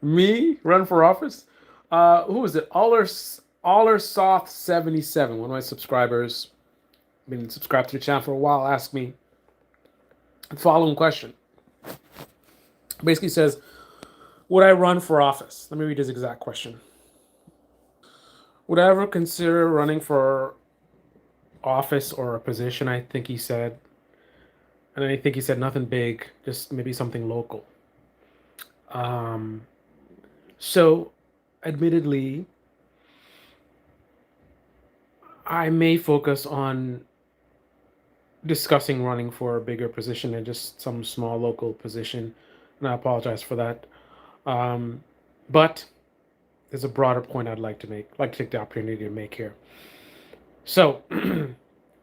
Me run for office? Who is it? Soft 77. One of my subscribers, been subscribed to the channel for a while, asked me the following question. Basically says, would I run for office? Let me read his exact question. Would I ever consider running for office or a position? I think he said, and I think he said nothing big, just maybe something local. Um, so, admittedly, I may focus on discussing running for a bigger position than just some small local position, and I apologize for that. Um, but there's a broader point I'd like to make, like to take the opportunity to make here. So,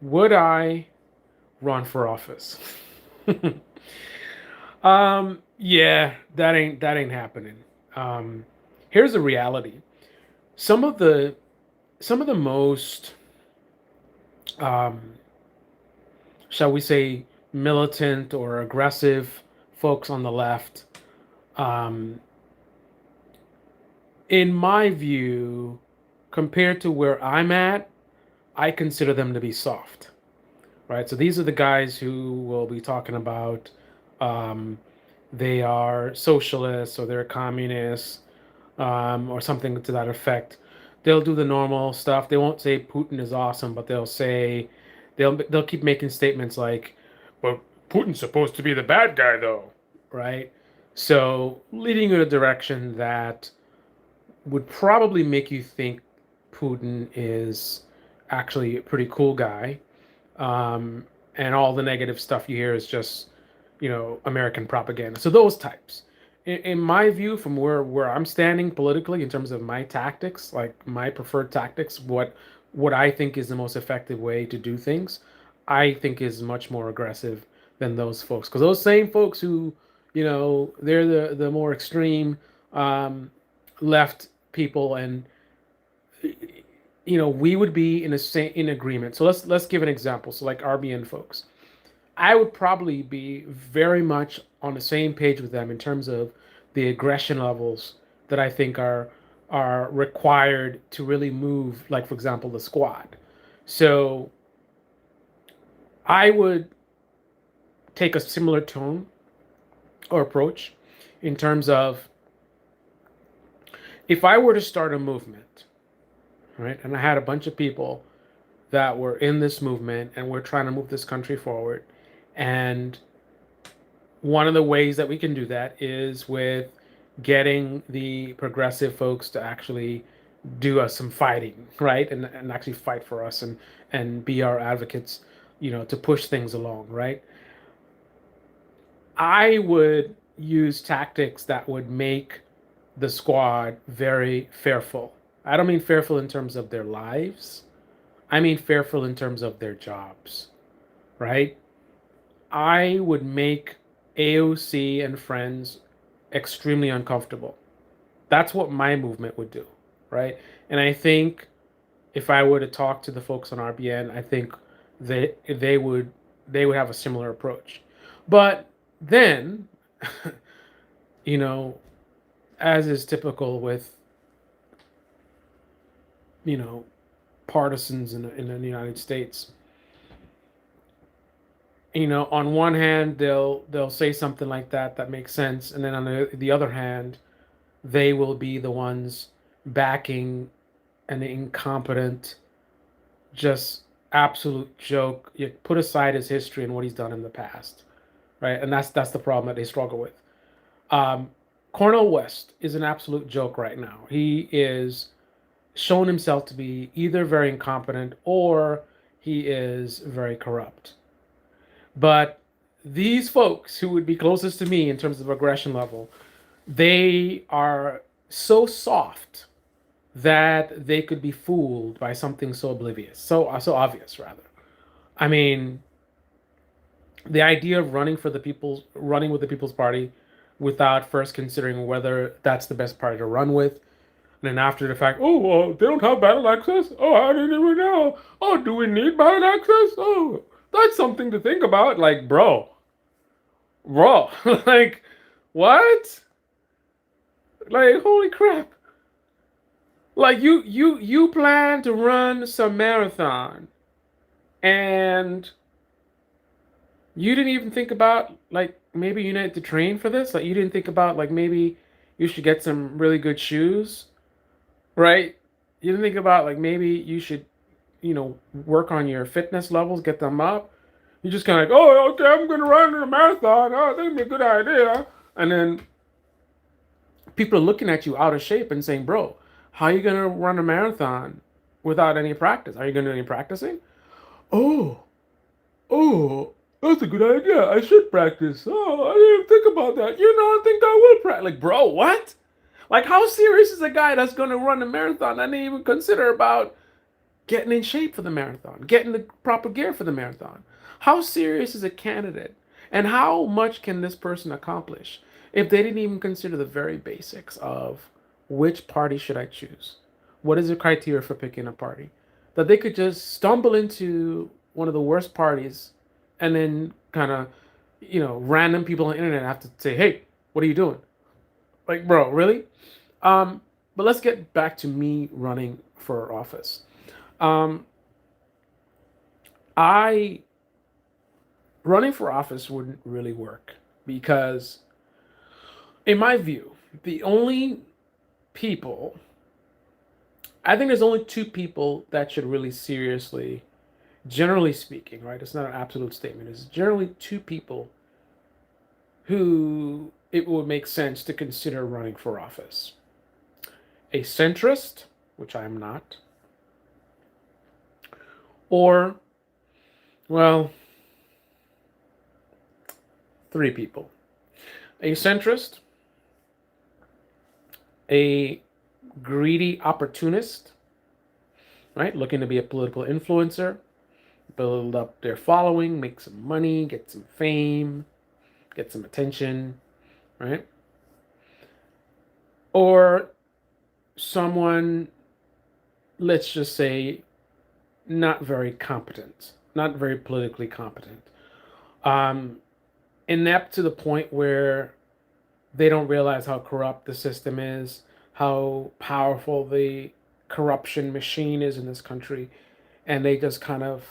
would I run for office? Yeah, that ain't happening. Um, Here's the reality. Some of the some of the most, um, shall we say, militant or aggressive folks on the left, um, in my view, compared to where I'm at, I consider them to be soft, right? So these are the guys who will be talking about, um, they are socialists or they're communists, or something to that effect. They'll do the normal stuff. They won't say Putin is awesome, but they'll keep making statements like, "Well, Putin's supposed to be the bad guy, though," right? So leading in a direction that would probably make you think Putin is actually a pretty cool guy, um, and all the negative stuff you hear is just, American propaganda. So those types, in my view, from where I'm standing politically in terms of my tactics, like my preferred tactics, what I think is the most effective way to do things, I think is much more aggressive than those folks. Because those same folks who, they're the more extreme, um, left people, and we would be in agreement. So let's give an example. So like RBN folks, I would probably be very much on the same page with them in terms of the aggression levels that I think are required to really move, like for example, the squad. So I would take a similar tone or approach in terms of, if I were to start a movement, right, and I had a bunch of people that were in this movement and we're trying to move this country forward, and one of the ways that we can do that is with getting the progressive folks to actually do us some fighting, right? And actually fight for us, and be our advocates, to push things along, right? I would use tactics that would make the squad very fearful. I don't mean fearful in terms of their lives. I mean fearful in terms of their jobs, right? I would make AOC and friends extremely uncomfortable. That's what my movement would do, right? And I think if I were to talk to the folks on RBN, I think they would have a similar approach. But then, you know, as is typical with, you know partisans in the United States, on one hand they'll say something like that makes sense, and then on the other hand they will be the ones backing an incompetent, just absolute joke. You put aside his history and what he's done in the past, right? And that's the problem that they struggle with. Um, Cornel West is an absolute joke right now. He is shown himself to be either very incompetent or he is very corrupt. But these folks who would be closest to me in terms of aggression level, they are so soft that they could be fooled by something so oblivious, so obvious rather. I mean, the idea of running with the People's Party without first considering whether that's the best party to run with, and then after the fact, oh, well, they don't have ballot access. Oh, I didn't even know. Oh, do we need ballot access? Oh, that's something to think about. Like, bro, like, what? Like, holy crap. Like you plan to run some marathon and you didn't even think about like maybe you need to train for this? Like you didn't think about like maybe you should get some really good shoes, right? You didn't think about like maybe you should, work on your fitness levels, get them up. You just kind of like, oh, okay, I'm gonna run a marathon. Oh, that'd be a good idea. And then people are looking at you out of shape and saying, bro, how are you gonna run a marathon without any practice? Are you gonna do any practicing? Oh, oh, that's a good idea. I should practice. Oh, I didn't think about that. I think I will practice. Like, bro, what? Like, how serious is a guy that's going to run a marathon? I didn't even consider about getting in shape for the marathon, getting the proper gear for the marathon. How serious is a candidate? And how much can this person accomplish if they didn't even consider the very basics of which party should I choose? What is the criteria for picking a party? That they could just stumble into one of the worst parties and then kind of, random people on the internet have to say, hey, what are you doing? Like, bro, really? But let's get back to me running for office. Um, I running for office wouldn't really work because, in my view, the only people I think there's only two people that should really seriously, generally speaking, right? It's not an absolute statement. It's generally two people who it would make sense to consider running for office: a centrist, which I am not, or, well, three people: a centrist, a greedy opportunist, right? Looking to be a political influencer, build up their following, make some money, get some fame, get some attention, right? Or someone, let's just say, not very competent, not very politically competent, um, inept to the point where they don't realize how corrupt the system is, how powerful the corruption machine is in this country, and they just kind of,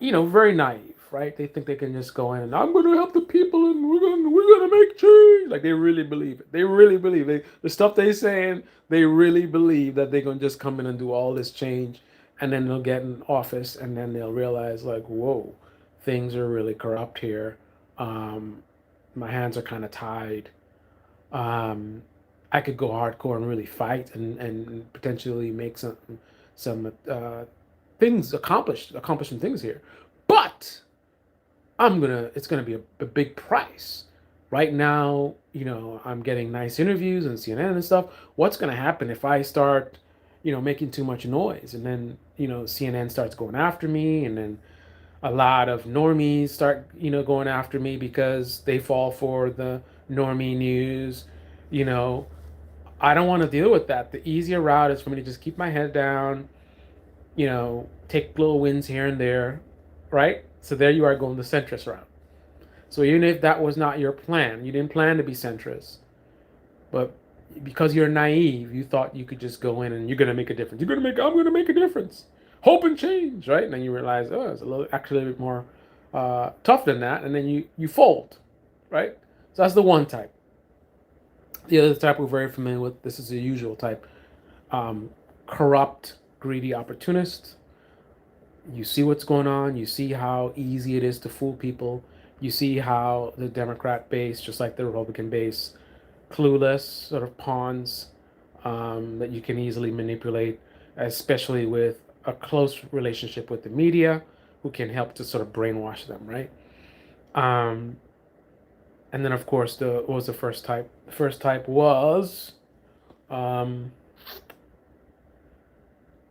very naive, right? They think they can just go in and I'm going to help the people and we're gonna make change. Like they really believe it. They really believe the stuff they saying. They really believe that they're gonna just come in and do all this change, and then they'll get in office, and then they'll realize like, whoa, things are really corrupt here. Um, my hands are kind of tied. Um, I could go hardcore and really fight and potentially make some things accomplish some things here. But it's gonna be a big price. Right now, I'm getting nice interviews on CNN and stuff. What's gonna happen if I start, making too much noise, and then CNN starts going after me, and then a lot of normies start going after me because they fall for the normie news. You know, I don't want to deal with that. The easier route is for me to just keep my head down, take little wins here and there, right? So there you are going the centrist route. So even if that was not your plan, you didn't plan to be centrist, but because you're naive, you thought you could just go in and you're gonna make a difference. I'm gonna make a difference. Hope and change, right? And then you realize, oh, it's actually a bit more tough than that, and then you fold, right? So that's the one type. The other type we're very familiar with. This is the usual type: um, corrupt, greedy opportunist. You see what's going on. You see how easy it is to fool people. You see how the Democrat base, just like the Republican base, clueless sort of pawns that you can easily manipulate, especially with a close relationship with the media, who can help to sort of brainwash them, right? Um, and then, of course, what was the first type? The first type was, um,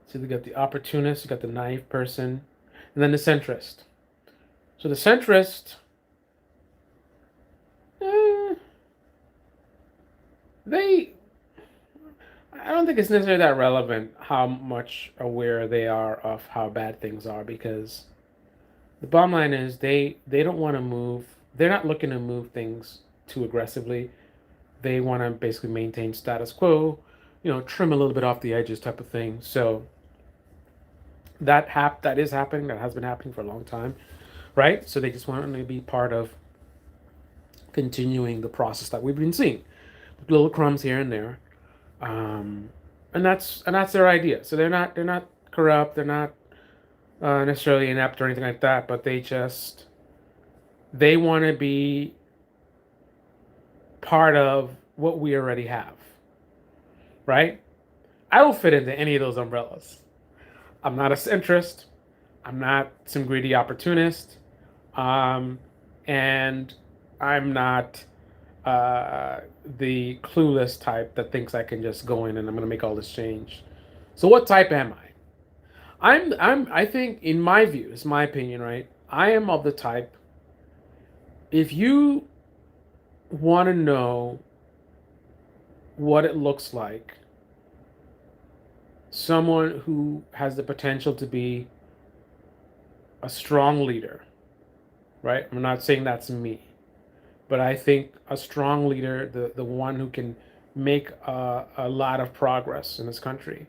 so you got the opportunist, you got the naive person, and then the centrist. So the centrist, eh, they I don't think it's necessarily that relevant how much aware they are of how bad things are, because the bottom line is they don't want to move. They're not looking to move things too aggressively. they want to basically maintain status quo, trim a little bit off the edges type of thing. So that is happening. That has been happening for a long time, right? So they just want to be part of continuing the process that we've been seeing, little crumbs here and there, um, and that's their idea. So they're not corrupt. They're not necessarily inept or anything like that, but they want to be part of what we already have, right? I don't fit into any of those umbrellas. I'm not a centrist. I'm not some greedy opportunist. Um, and I'm not uh, the clueless type that thinks I can just go in and I'm going to make all this change. So what type am I? I think in my view, it's my opinion, right? I am of the type, if you want to know what it looks like, someone who has the potential to be a strong leader, right? I'm not saying that's me, but I think a strong leader, the one who can make a lot of progress in this country,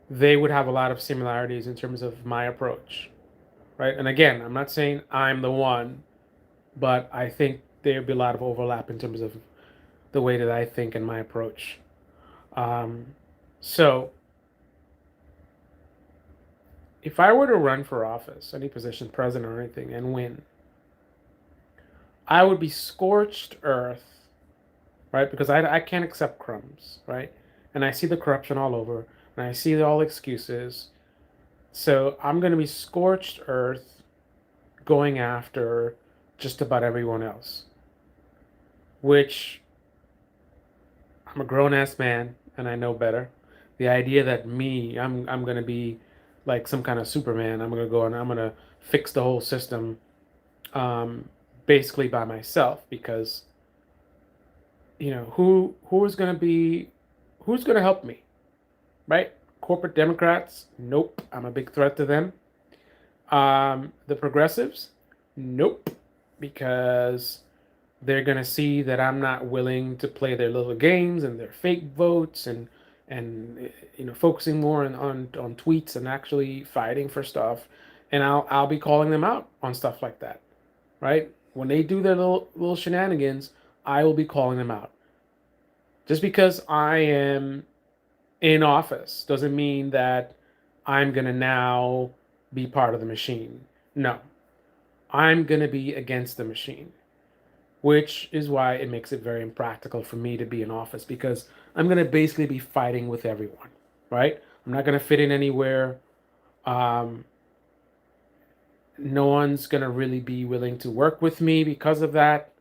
they would have a lot of similarities in terms of my approach, right? And again, I'm not saying I'm the one, but I think there would be a lot of overlap in terms of the way that I think and my approach. Um, so if I were to run for office, any position, president or anything, and win, I would be scorched earth, right? Because I can't accept crumbs, right? And I see the corruption all over, and I see all excuses. So I'm going to be scorched earth going after just about everyone else, which I'm a grown ass man and I know better. The idea that I'm going to be like some kind of Superman, I'm going to go and I'm going to fix the whole system um, basically by myself because who's going to be who's going to help me, right? Corporate Democrats, nope, I'm a big threat to them. The progressives, nope, because they're gonna see that I'm not willing to play their little games and their fake votes and focusing more on tweets and actually fighting for stuff, and I'll be calling them out on stuff like that, right? When they do their little shenanigans, I will be calling them out. Just because I am in office doesn't mean that I'm gonna now be part of the machine. No, I'm gonna be against the machine, which is why it makes it very impractical for me to be in office because I'm going to basically be fighting with everyone, right? I'm not going to fit in anywhere. Um, no one's going to really be willing to work with me because of that.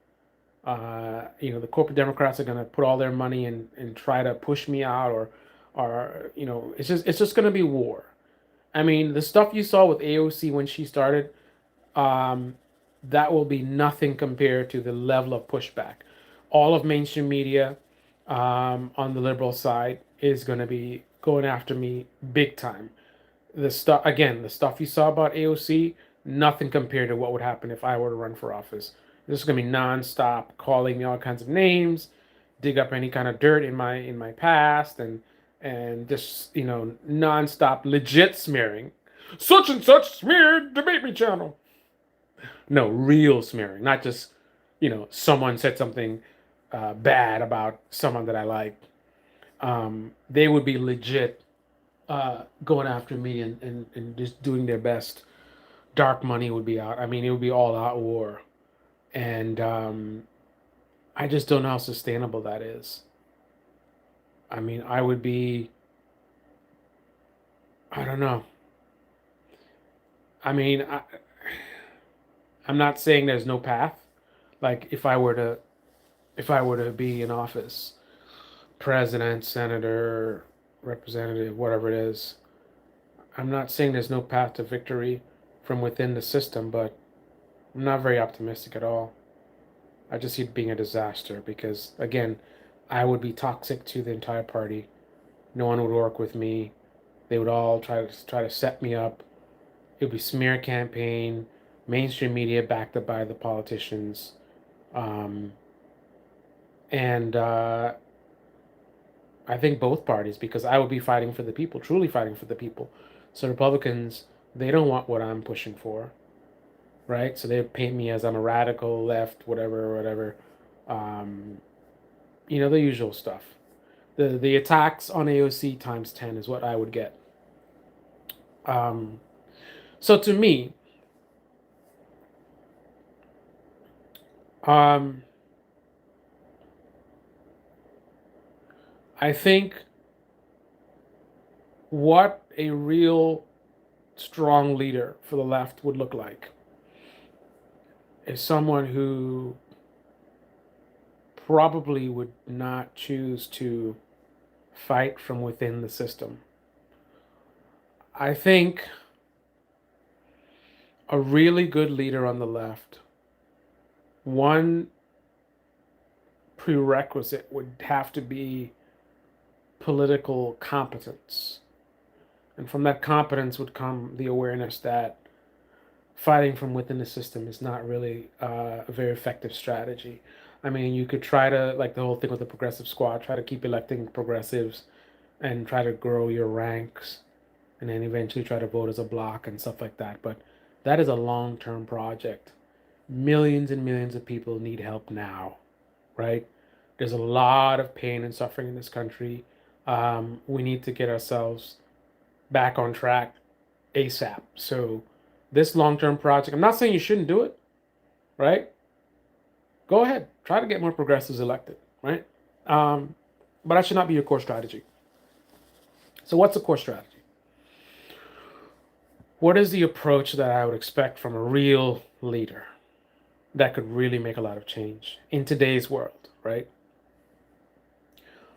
The corporate Democrats are going to put all their money and try to push me out or it's just going to be war. I mean, the stuff you saw with AOC when she started, um, that will be nothing compared to the level of pushback. All of mainstream media on the liberal side is going to be going after me big time. The stuff you saw about AOC, nothing compared to what would happen if I were to run for office. This is going to be nonstop calling me all kinds of names, dig up any kind of dirt in my past, and just nonstop legit smearing. Such and such smeared debate me channel. No, real smearing, not just, someone said something bad about someone that I like. They would be legit going after me and just doing their best. Dark money would be out. I mean, it would be all out war. And I just don't know how sustainable that is. I mean, I don't know. I mean, I'm not saying there's no path. Like if I were to be in office, president, senator, representative, whatever it is. I'm not saying there's no path to victory from within the system, but I'm not very optimistic at all. I just see it being a disaster because, again, I would be toxic to the entire party. No one would work with me. They would all try to set me up. It would be smear campaign, mainstream media backed up by the politicians. Um, And I think both parties, because I would be fighting for the people, truly fighting for the people. So Republicans, they don't want what I'm pushing for, right? So they paint me as I'm a radical left, whatever, whatever. Um, the usual stuff. The attacks on AOC times 10 is what I would get. Um, so to me, um, I think what a real strong leader for the left would look like is someone who probably would not choose to fight from within the system. I think a really good leader on the left, one prerequisite would have to be political competence. And from that competence would come the awareness that fighting from within the system is not really a very effective strategy. I mean, you could try to, like the whole thing with the progressive squad, try to keep electing progressives and try to grow your ranks and then eventually try to vote as a block and stuff like that. But that is a long term project. Millions and millions of people need help now, right? There's a lot of pain and suffering in this country. We need to get ourselves back on track ASAP. So, this long term project, I'm not saying you shouldn't do it, right? Go ahead, try to get more progressives elected, right? Um, but that should not be your core strategy. So, what's the core strategy? What is the approach that I would expect from a real leader that could really make a lot of change in today's world, right?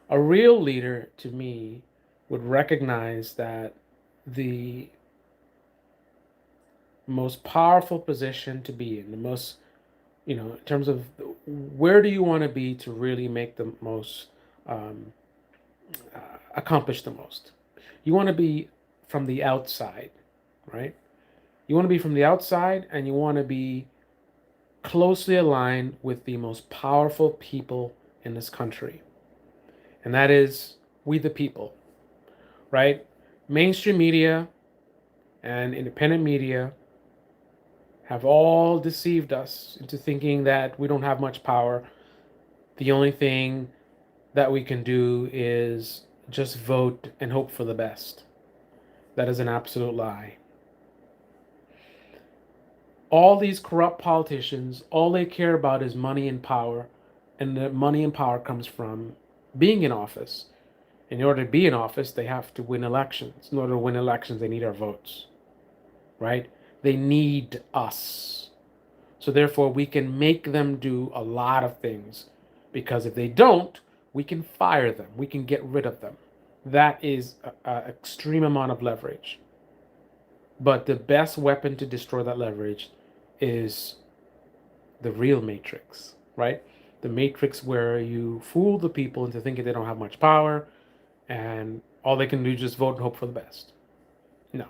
A real leader to me would recognize that the most powerful position to be in, the most, in terms of where do you want to be to really make the most, um, accomplish the most? You want to be from the outside, right? You want to be from the outside and you want to be closely aligned with the most powerful people in this country. And that is we the people, right? Mainstream media and independent media have all deceived us into thinking that we don't have much power. The only thing that we can do is just vote and hope for the best. That is an absolute lie. All these corrupt politicians, all they care about is money and power, and the money and power comes from being in office. In order to be in office, they have to win elections. In order to win elections, they need our votes, right? They need us. So therefore, we can make them do a lot of things because if they don't, we can fire them. We can get rid of them. That is an extreme amount of leverage. But the best weapon to destroy that leverage is the real matrix, right? The matrix where you fool the people into thinking they don't have much power and all they can do is just vote and hope for the best. No.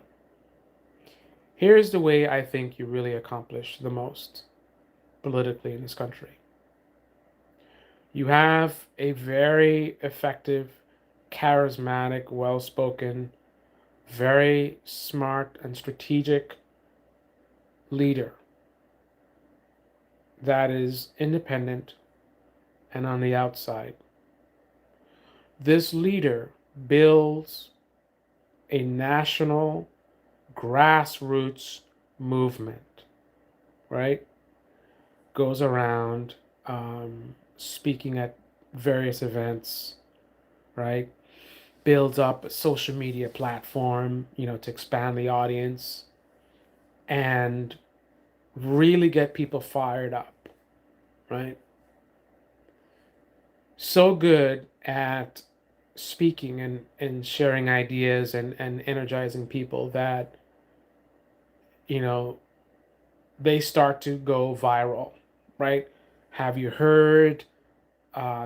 Here's the way I think you really accomplish the most politically in this country. You have a very effective, charismatic, well spoken, very smart, and strategic leader that is independent and on the outside. This leader builds a national grassroots movement, right? Goes around speaking at various events, right? Builds up a social media platform, to expand the audience and really get people fired up, right? So good at speaking and sharing ideas and energizing people that, you know, they start to go viral, right? Have you heard?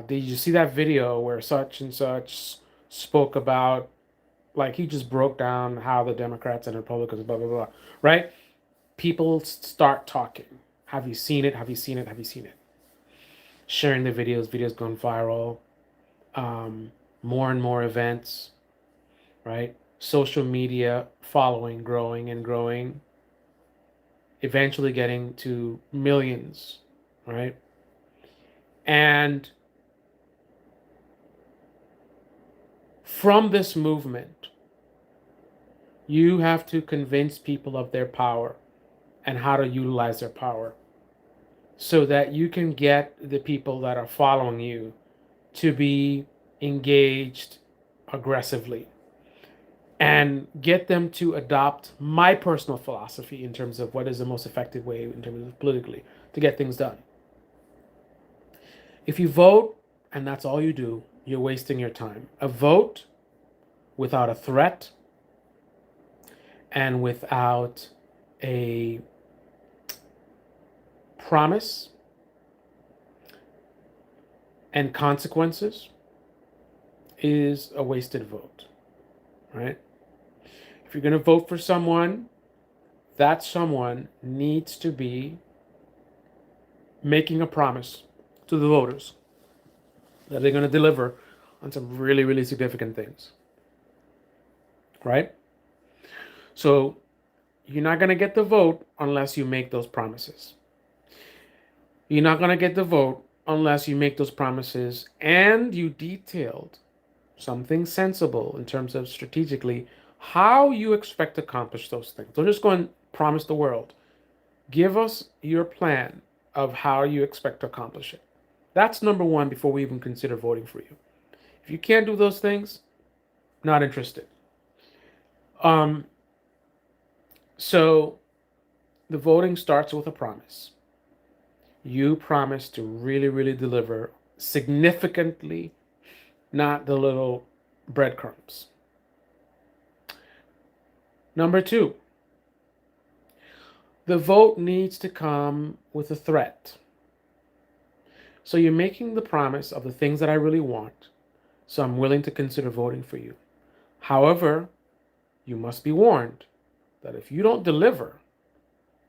Did you see that video where such and such spoke about, like, he just broke down how the Democrats and Republicans, blah, blah, blah, right? People start talking. Have you seen it? Have you seen it? Have you seen it? sharing the videos going viral, um, more and more events, right? Social media following growing and growing, eventually getting to millions, right? And from this movement, you have to convince people of their power and how to utilize their power so that you can get the people that are following you to be engaged aggressively and get them to adopt my personal philosophy in terms of what is the most effective way in terms of politically to get things done. If you vote and that's all you do, you're wasting your time. A vote without a threat and without a promise and consequences is a wasted vote, right? If you're going to vote for someone, that someone needs to be making a promise to the voters that they're going to deliver on some really, really significant things, right? So you're not going to get the vote unless you make those promises. You're not going to get the vote unless you make those promises and you detailed something sensible in terms of strategically how you expect to accomplish those things. Don't just go and promise the world. Give us your plan of how you expect to accomplish it. That's number one before we even consider voting for you. If you can't do those things, not interested. Um, so the voting starts with a promise. You promise to really, really deliver significantly, not the little breadcrumbs. Number two, the vote needs to come with a threat. So you're making the promise of the things that I really want, so I'm willing to consider voting for you. However, you must be warned that if you don't deliver,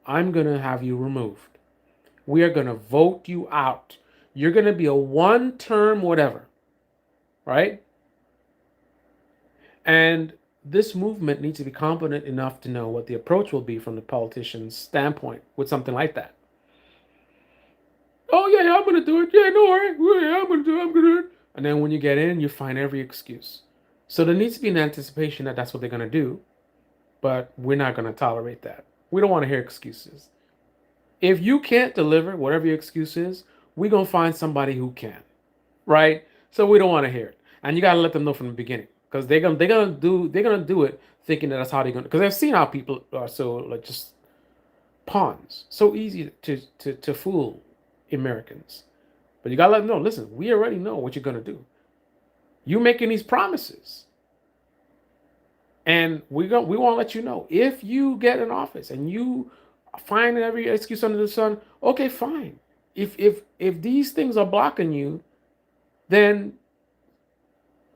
I'm going to have you removed. We are going to vote you out. You're going to be a one-term whatever, right? And this movement needs to be competent enough to know what the approach will be from the politician's standpoint with something like that. Oh, yeah, I'm going to do it. Yeah, no worry. Yeah, I'm going to do it. I'm going to do it. And then when you get in, you find every excuse. So there needs to be an anticipation that that's what they're going to do, but we're not going to tolerate that. We don't want to hear excuses. If you can't deliver whatever your excuse is, we're going to find somebody who can, right? So we don't want to hear it. And you got to let them know from the beginning because they're gonna do it thinking that that's how they're going to, because I've seen how people are so like just pawns, so easy to fool Americans. But you got to let them know, listen, we already know what you're going to do. You making these promises. And we want to let you know if you get in office and you find every excuse under the sun, okay, fine. If these things are blocking you, then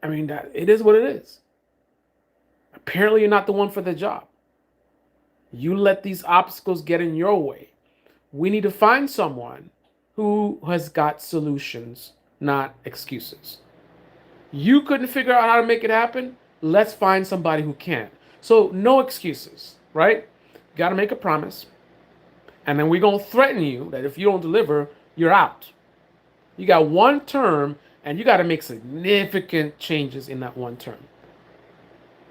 I mean that it is what it is. Apparently you're not the one for the job. You let these obstacles get in your way. We need to find someone who has got solutions, not excuses. You couldn't figure out how to make it happen. Let's find somebody who can. So no excuses, right? You got to make a promise. And then we're going to threaten you that if you don't deliver, you're out. You got one term and you got to make significant changes in that one term.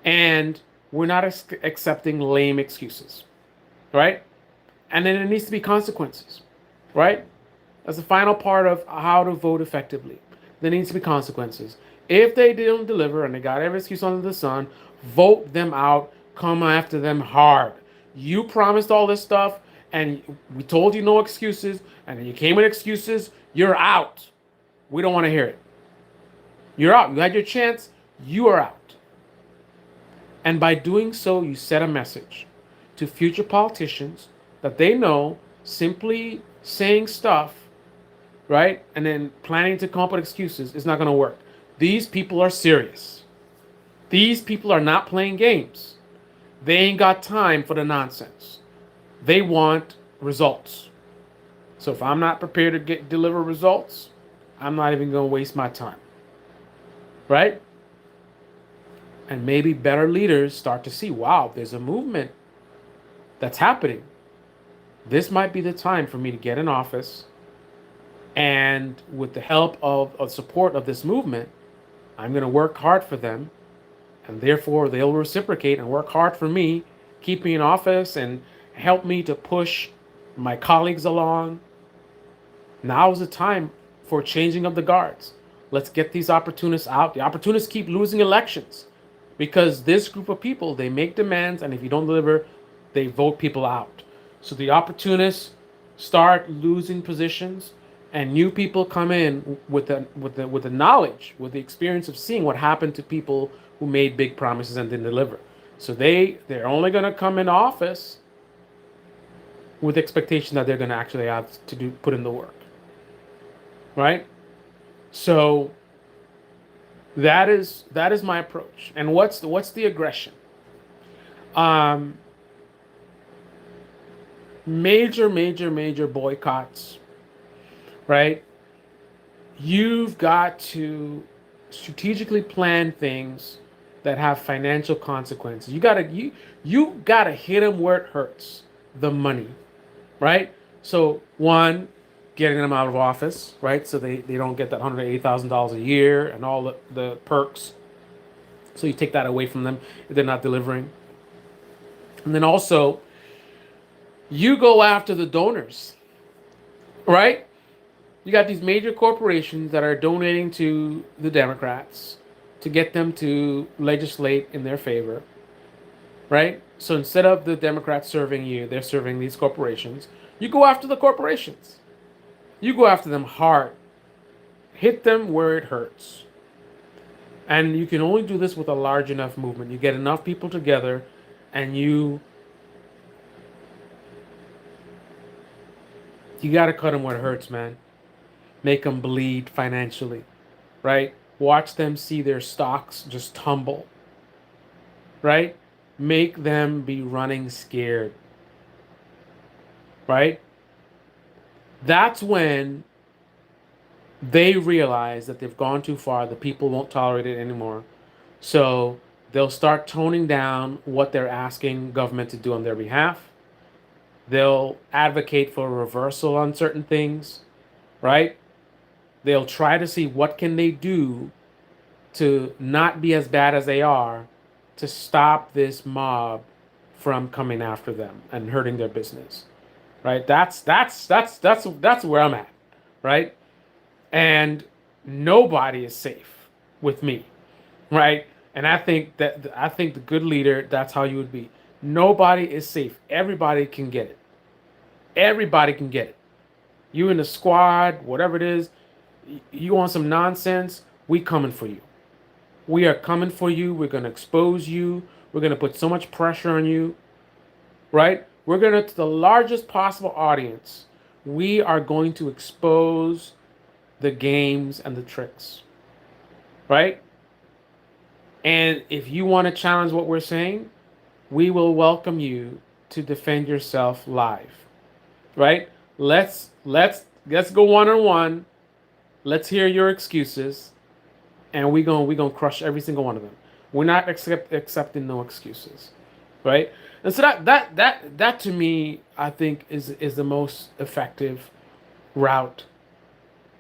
And we're not accepting lame excuses, right? And then there needs to be consequences, right? That's the final part of how to vote effectively. There needs to be consequences. If they didn't deliver and they got every excuse under the sun, vote them out. Come after them hard. You promised all this stuff, and we told you no excuses, and then you came with excuses. You're out. We don't want to hear it. You're out. You had your chance. You are out. And by doing so, you set a message to future politicians that they know simply saying stuff, right, and then planning to come up with excuses is not going to work. These people are serious. These people are not playing games. They ain't got time for the nonsense. They want results. So if I'm not prepared to deliver results, I'm not even going to waste my time, right? And maybe better leaders start to see, wow, there's a movement that's happening. This might be the time for me to get in office. And with the help of support of this movement, I'm going to work hard for them. And therefore, they'll reciprocate and work hard for me, keep me in office and help me to push my colleagues along. Now is the time for changing of the guards. Let's get these opportunists out. The opportunists keep losing elections because this group of people, they make demands, and if you don't deliver, they vote people out. So the opportunists start losing positions, and new people come in with the knowledge, with the experience of seeing what happened to people who made big promises and didn't deliver. So they're only going to come in office with the expectation that they're going to actually have to do put in the work, right? So that is my approach. And what's the aggression? Um, major boycotts, right? You've got to strategically plan things that have financial consequences. You gotta hit them where it hurts. The money, right? So one, getting them out of office, right? So they don't get that $180,000 a year and all the perks. So you take that away from them if they're not delivering. And then also, you go after the donors, right? You got these major corporations that are donating to the Democrats to get them to legislate in their favor, right? So instead of the Democrats serving you, they're serving these corporations. You go after the corporations. You go after them hard. Hit them where it hurts. And you can only do this with a large enough movement. You get enough people together and you got to cut them where it hurts, man. Make them bleed financially, right? Watch them see their stocks just tumble, right? Make them be running scared, right? That's when they realize that they've gone too far. The people won't tolerate it anymore. So they'll start toning down what they're asking government to do on their behalf. They'll advocate for a reversal on certain things, right? They'll try to see what can they do to not be as bad as they are to stop this mob from coming after them and hurting their business. Right? That's where I'm at, right? And nobody is safe with me, right? And I think the good leader, that's how you would be. Nobody is safe. Everybody can get it. Everybody can get it. You in the squad, whatever it is, you want some nonsense, we coming for you. We are coming for you. We're going to expose you. We're going to put so much pressure on you, right? We're going to the largest possible audience. We are going to expose the games and the tricks, right? And if you want to challenge what we're saying, we will welcome you to defend yourself live, right? Let's go one on one. Let's hear your excuses, and we gonna crush every single one of them. We're not accepting no excuses, right? And so that to me, I think is the most effective route.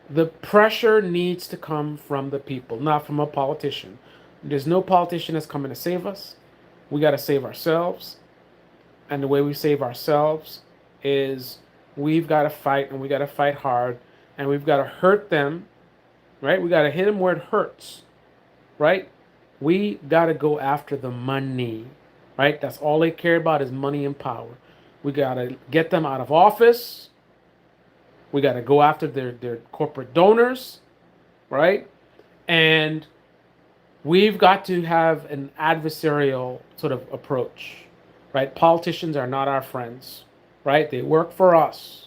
The pressure needs to come from the people, not from a politician. There's no politician that's coming to save us. We got to save ourselves, and the way we save ourselves is we've got to fight, and we got to fight hard, and we've got to hurt them, right? We got to hit them where it hurts, right? We got to go after the money, right? That's all they care about is money and power. We got to get them out of office. We got to go after their corporate donors, right? And we've got to have an adversarial sort of approach, right? Politicians are not our friends, right? They work for us.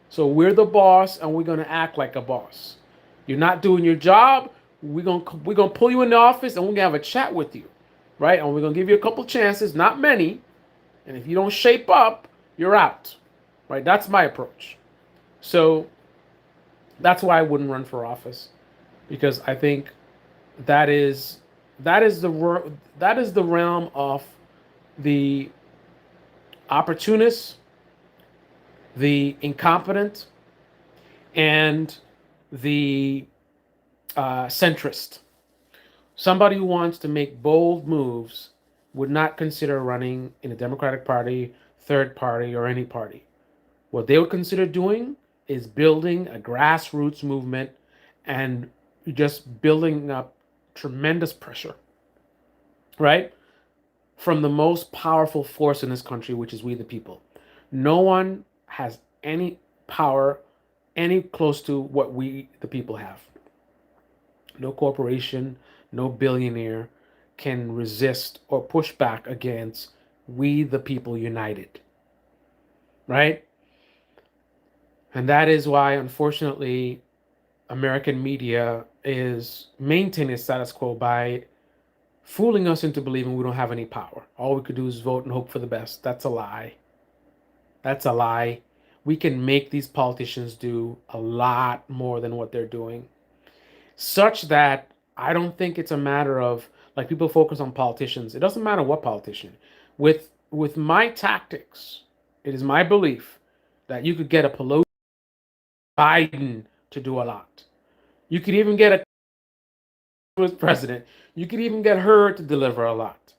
So we're the boss, and we're going to act like a boss. You're not doing your job, we're gonna pull you in the office, and we're gonna have a chat with you, right? And we're gonna give you a couple chances, not many. And if you don't shape up, you're out, right? That's my approach. So That's why I wouldn't run for office, because I think that is that is the that is the realm of the opportunist, the incompetent, and the centrist. Somebody who wants to make bold moves would not consider running in a Democratic Party, third party, or any party. What they would consider doing is building a grassroots movement and just building up tremendous pressure, right? From the most powerful force in this country, which is we the people. No one has any power any close to what we the people have. No corporation, no billionaire can resist or push back against we the people united, right? And that is why, unfortunately, American media is maintaining status quo by fooling us into believing we don't have any power. All we could do is vote and hope for the best. That's a lie. That's a lie. We can make these politicians do a lot more than what they're doing, such that I don't think it's a matter of, like, people focus on politicians. It doesn't matter what politician. With my tactics, it is my belief that you could get a Pelosi, Biden to do a lot. You could even get a president. You could even get her to deliver a lot.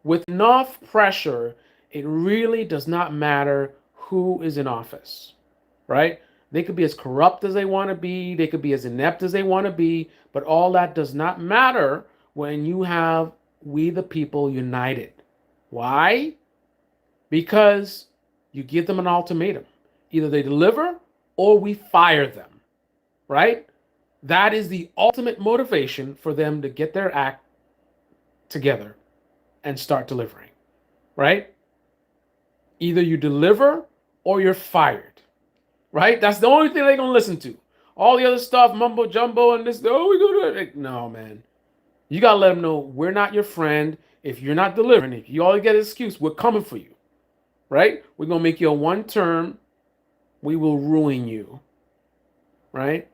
With enough pressure, it really does not matter who is in office, right? They could be as corrupt as they want to be, they could be as inept as they want to be, but all that does not matter when you have we the people united. Why? Because you give them an ultimatum. Either they deliver or we fire them, right? That is the ultimate motivation for them to get their act together and start delivering, right? Either you deliver or you're fired, right? That's the only thing they're gonna listen to. All the other stuff, mumbo jumbo, and this, oh, we go to it. No, man. You gotta let them know we're not your friend. If you're not delivering, if you all get an excuse, we're coming for you, right? We're gonna make you a one term. We will ruin you, right?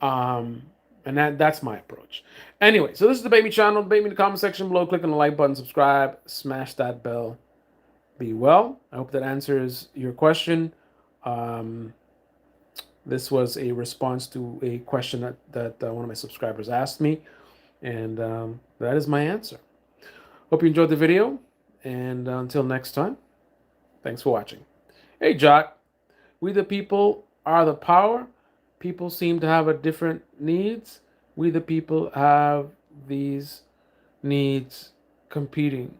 Um, and that's my approach. Anyway, so this is the Baby Channel. Debate me in the comment section below. Click on the like button, subscribe, smash that bell. Be well. I hope that answers your question. Um, this was a response to a question that one of my subscribers asked me, and that is my answer. Hope you enjoyed the video, and until next time, thanks for watching. Hey, Jock, we the people are the power. People seem to have a different needs. We the people have these needs competing.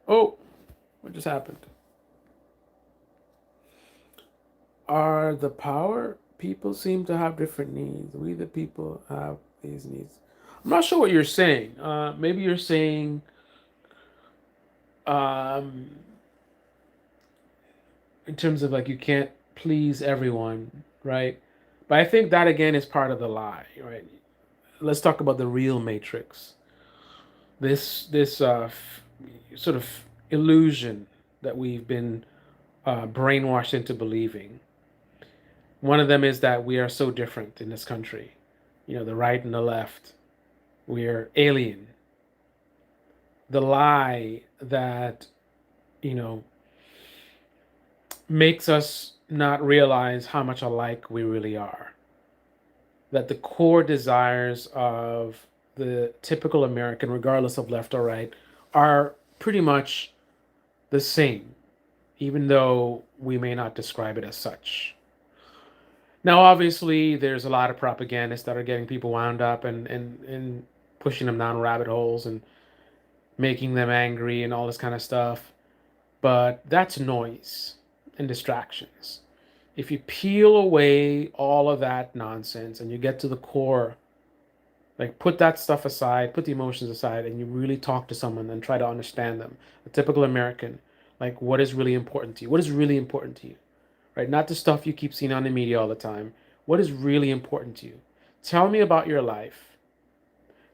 Oh, what just happened? Are the power, people seem to have different needs. We the people have these needs. I'm not sure what you're saying. Maybe you're saying um, in terms of, like, you can't please everyone, right? But I think that again is part of the lie, right? Let's talk about the real matrix. This sort of illusion that we've been brainwashed into believing. One of them is that we are so different in this country. You know, the right and the left. We're alien. The lie that, you know, makes us not realize how much alike we really are. That the core desires of the typical American, regardless of left or right, are pretty much the same, even though we may not describe it as such. Now, obviously, there's a lot of propagandists that are getting people wound up and pushing them down rabbit holes and making them angry and all this kind of stuff. But that's noise and distractions. If you peel away all of that nonsense and you get to the core, like, put that stuff aside, put the emotions aside, and you really talk to someone and try to understand them, a typical American, like, what is really important to you? What is really important to you? Right? Not the stuff you keep seeing on the media all the time. What is really important to you? Tell me about your life.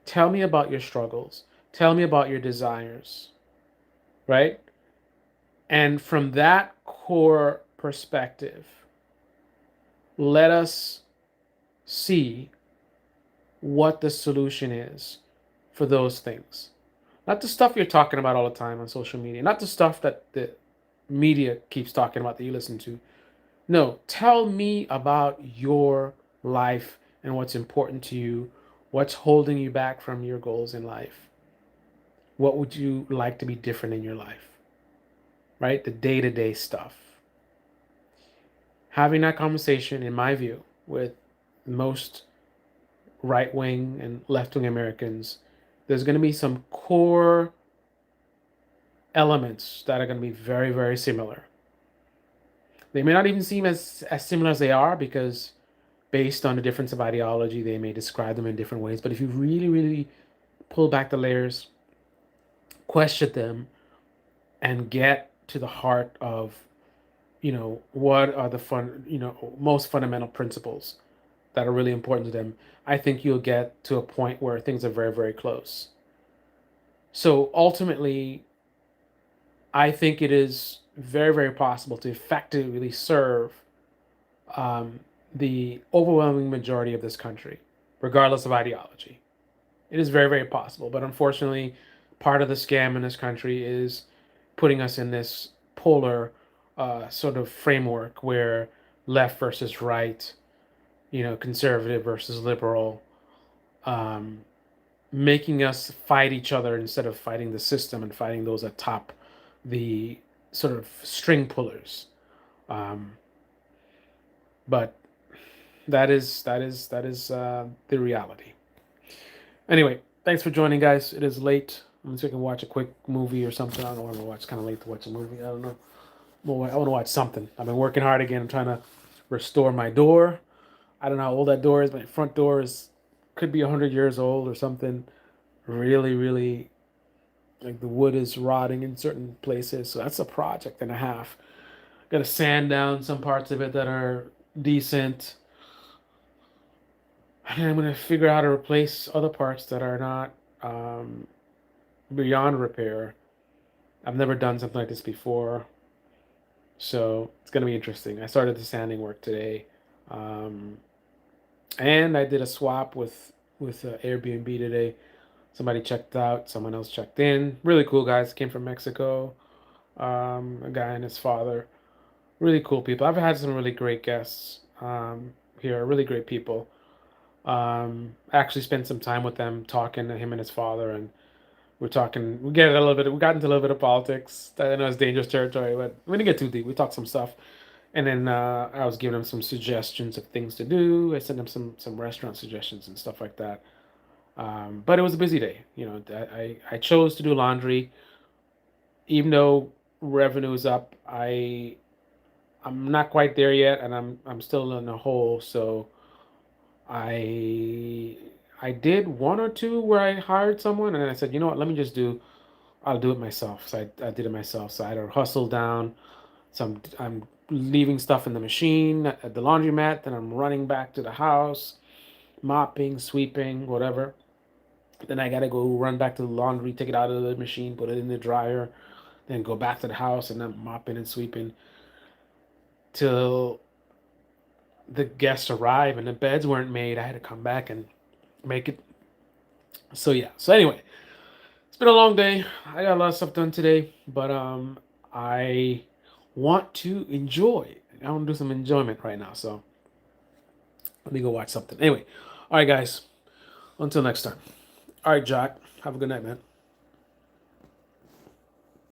Tell me about your struggles. Tell me about your desires, right? And from that core perspective, let us see what the solution is for those things. Not the stuff you're talking about all the time on social media, not the stuff that the media keeps talking about that you listen to. No, tell me about your life and what's important to you, what's holding you back from your goals in life. What would you like to be different in your life? Right? The day to day stuff. Having that conversation, in my view, with most right wing and left wing Americans, there's going to be some core elements that are going to be very, very similar. They may not even seem as similar as they are because, based on the difference of ideology, they may describe them in different ways. But if you really, really pull back the layers, question them, and get to the heart of, what are the most fundamental principles that are really important to them, I think you'll get to a point where things are very, very close. So ultimately, I think it is very, very possible to effectively serve um, the overwhelming majority of this country, regardless of ideology. It is very, very possible. But unfortunately, part of the scam in this country is putting us in this polar sort of framework where left versus right, conservative versus liberal, um, making us fight each other instead of fighting the system and fighting those atop the sort of string pullers. Um, but that is the reality. Anyway, thanks for joining, guys. It is late. I'm just gonna watch a quick movie or something. I don't know what I'm gonna watch. It's kind of late to watch a movie. I don't know. Well, I want to watch something. I've been working hard again. I'm trying to restore my door. I don't know how old that door is. My front door is could be 100 years old or something. Really, really, like the wood is rotting in certain places. So that's a project and a half. Got to sand down some parts of it that are decent. And I'm gonna figure out how to replace other parts that are not um, beyond repair. I've never done something like this before, so it's gonna be interesting. I started the sanding work today, um, and I did a swap with Airbnb today. Somebody checked out, someone else checked in. Really cool guys. Came from Mexico. A guy and his father. Really cool people. I've had some really great guests here. Really great people. Actually spent some time with them talking to him and his father, and we're talking. We get a little bit. We got into a little bit of politics. I know it's dangerous territory, but we didn't get too deep. We talked some stuff, and then I was giving him some suggestions of things to do. I sent him some restaurant suggestions and stuff like that. But it was a busy day. I chose to do laundry, even though revenue is up. I'm not quite there yet, and I'm still in a hole. So I I did one or two where I hired someone, and then I said, you know what, let me just do. I'll do it myself. So I did it myself. So I had to hustle down. So I'm leaving stuff in the machine at the laundromat. Then I'm running back to the house, mopping, sweeping, whatever. Then I gotta go run back to the laundry, take it out of the machine, put it in the dryer, then go back to the house and then mopping and sweeping till the guests arrive and the beds weren't made. I had to come back and make it. So yeah. So anyway, it's been a long day. I got a lot of stuff done today, but I want to enjoy. I want to do some enjoyment right now. So let me go watch something. Anyway, all right, guys. Until next time. All right, Jack. Have a good night, man.